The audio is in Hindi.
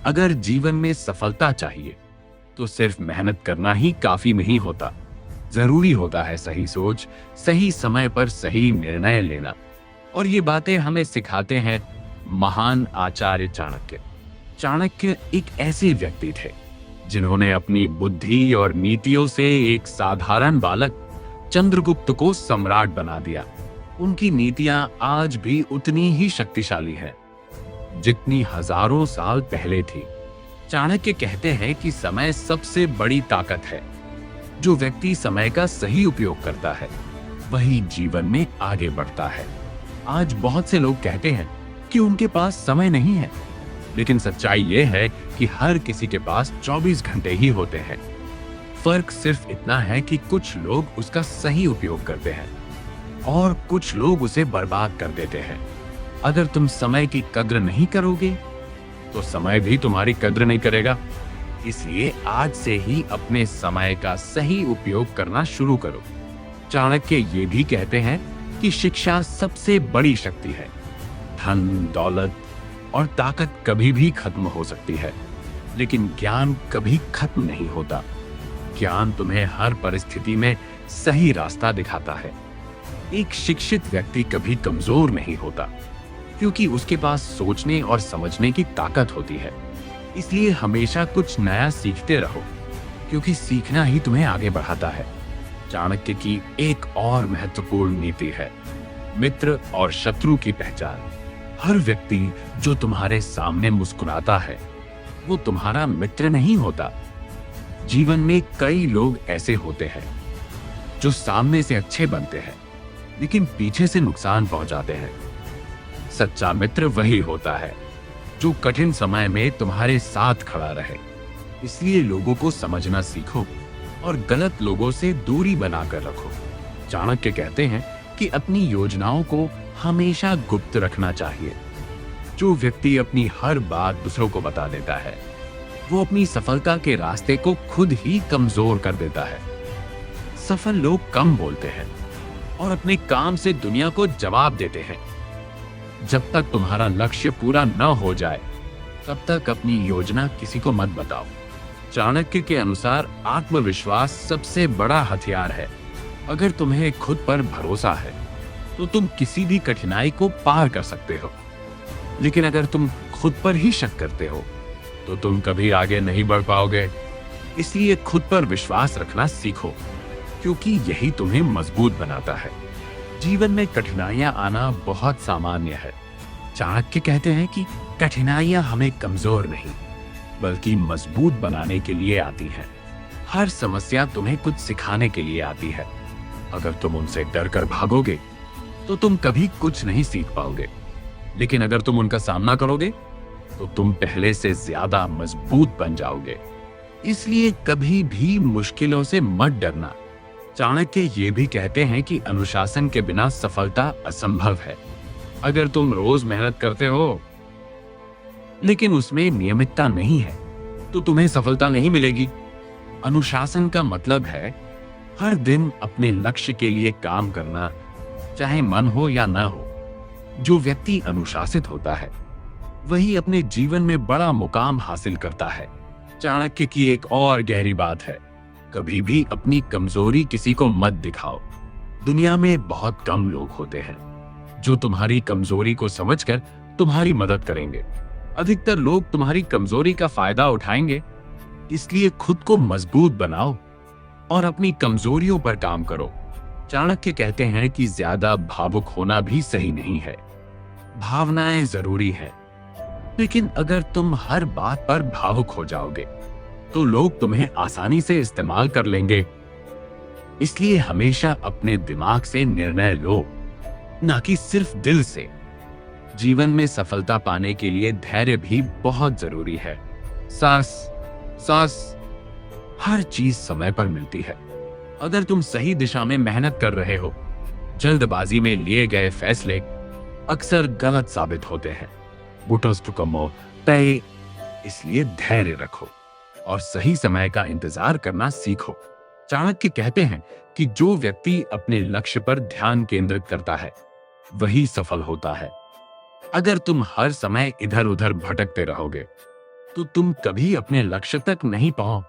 अगर जीवन में सफलता चाहिए तो सिर्फ मेहनत करना ही काफी नहीं होता। जरूरी होता है सही सोच, सही समय पर सही निर्णय लेना। और ये बातें हमें सिखाते हैं महान आचार्य चाणक्य। चाणक्य एक ऐसे व्यक्ति थे जिन्होंने अपनी बुद्धि और नीतियों से एक साधारण बालक चंद्रगुप्त को सम्राट बना दिया। उनकी नीतियां आज भी उतनी ही शक्तिशाली है जितनी हजारों साल पहले थी। चाणक्य कहते हैं कि समय सबसे बड़ी ताकत है। जो व्यक्ति समय का सही उपयोग करता है वही जीवन में आगे बढ़ता है। आज बहुत से लोग कहते हैं कि उनके पास समय नहीं है, लेकिन सच्चाई यह है कि हर किसी के पास 24 घंटे ही होते हैं। फर्क सिर्फ इतना है कि कुछ लोग उसका सही उपयोग करते हैं और कुछ लोग उसे बर्बाद कर देते हैं। अगर तुम समय की कद्र नहीं करोगे तो समय भी तुम्हारी कद्र नहीं करेगा। इसलिए आज से ही अपने समय का सही उपयोग करना शुरू करो। चाणक्य ये भी कहते हैं कि शिक्षा सबसे बड़ी शक्ति है। धन, दौलत और ताकत कभी भी खत्म हो सकती है, लेकिन ज्ञान कभी खत्म नहीं होता। ज्ञान तुम्हें हर परिस्थिति में सही रास्ता दिखाता है। एक शिक्षित व्यक्ति कभी कमजोर नहीं होता, क्योंकि उसके पास सोचने और समझने की ताकत होती है। इसलिए हमेशा कुछ नया सीखते रहो, क्योंकि सीखना ही तुम्हें आगे बढ़ाता है। चाणक्य की एक और महत्वपूर्ण नीति है मित्र और शत्रु की पहचान। हर व्यक्ति जो तुम्हारे सामने मुस्कुराता है वो तुम्हारा मित्र नहीं होता। जीवन में कई लोग ऐसे होते हैं जो सामने से अच्छे बनते हैं लेकिन पीछे से नुकसान पहुंचाते हैं। सच्चा मित्र वही होता है जो कठिन समय में तुम्हारे साथ खड़ा रहे। इसलिए लोगों को समझना सीखो और गलत लोगों से दूरी बनाकर रखो। चाणक्य कहते हैं कि अपनी योजनाओं को हमेशा गुप्त रखना चाहिए। जो व्यक्ति अपनी हर बात दूसरों को बता देता है वो अपनी सफलता के रास्ते को खुद ही कमजोर कर देता है। सफल लोग कम बोलते हैं और अपने काम से दुनिया को जवाब देते हैं। जब तक तुम्हारा लक्ष्य पूरा न हो जाए तब तक अपनी योजना किसी को मत बताओ। चाणक्य के अनुसार आत्मविश्वास सबसे बड़ा हथियार है। अगर तुम्हें खुद पर भरोसा है तो तुम किसी भी कठिनाई को पार कर सकते हो, लेकिन अगर तुम खुद पर ही शक करते हो तो तुम कभी आगे नहीं बढ़ पाओगे। इसलिए खुद पर विश्वास रखना सीखो, क्योंकि यही तुम्हें मजबूत बनाता है। जीवन में कठिनाइयां आना बहुत सामान्य है। चाणक्य कहते हैं कि कठिनाइयां हमें कमजोर नहीं बल्कि मजबूत बनाने के लिए आती हैं। हर समस्या तुम्हें कुछ सिखाने के लिए आती है। अगर तुम उनसे डर कर भागोगे तो तुम कभी कुछ नहीं सीख पाओगे, लेकिन अगर तुम उनका सामना करोगे तो तुम पहले से ज्यादा मजबूत बन जाओगे। इसलिए कभी भी मुश्किलों से मत डरना। चाणक्य ये भी कहते हैं कि अनुशासन के बिना सफलता असंभव है। अगर तुम रोज मेहनत करते हो लेकिन उसमें नियमितता नहीं है तो तुम्हें सफलता नहीं मिलेगी। अनुशासन का मतलब है हर दिन अपने लक्ष्य के लिए काम करना, चाहे मन हो या ना हो। जो व्यक्ति अनुशासित होता है वही अपने जीवन में बड़ा मुकाम हासिल करता है। चाणक्य की एक और गहरी बात है, कभी भी अपनी कमजोरी किसी को मत दिखाओ। दुनिया में बहुत कम लोग होते हैं जो तुम्हारी कमजोरी को समझकर तुम्हारी मदद करेंगे। अधिकतर लोग तुम्हारी कमजोरी का फायदा उठाएंगे। इसलिए खुद को मजबूत बनाओ और अपनी कमजोरियों पर काम करो। चाणक्य कहते हैं कि ज्यादा भावुक होना भी सही नहीं है। भावनाएं जरूरी है, लेकिन अगर तुम हर बात पर भावुक हो जाओगे तो लोग तुम्हें आसानी से इस्तेमाल कर लेंगे। इसलिए हमेशा अपने दिमाग से निर्णय लो, ना कि सिर्फ दिल से। जीवन में सफलता पाने के लिए धैर्य भी बहुत जरूरी है। सांस हर चीज समय पर मिलती है। अगर तुम सही दिशा में मेहनत कर रहे हो, जल्दबाजी में लिए गए फैसले अक्सर गलत साबित होते हैं। इसलिए धैर्य रखो और सही समय का इंतजार करना सीखो। चाणक्य कहते हैं कि जो व्यक्ति अपने लक्ष्य पर ध्यान केंद्रित करता है वही सफल होता है। अगर तुम हर समय इधर उधर भटकते रहोगे तो तुम कभी अपने लक्ष्य तक नहीं पहुंच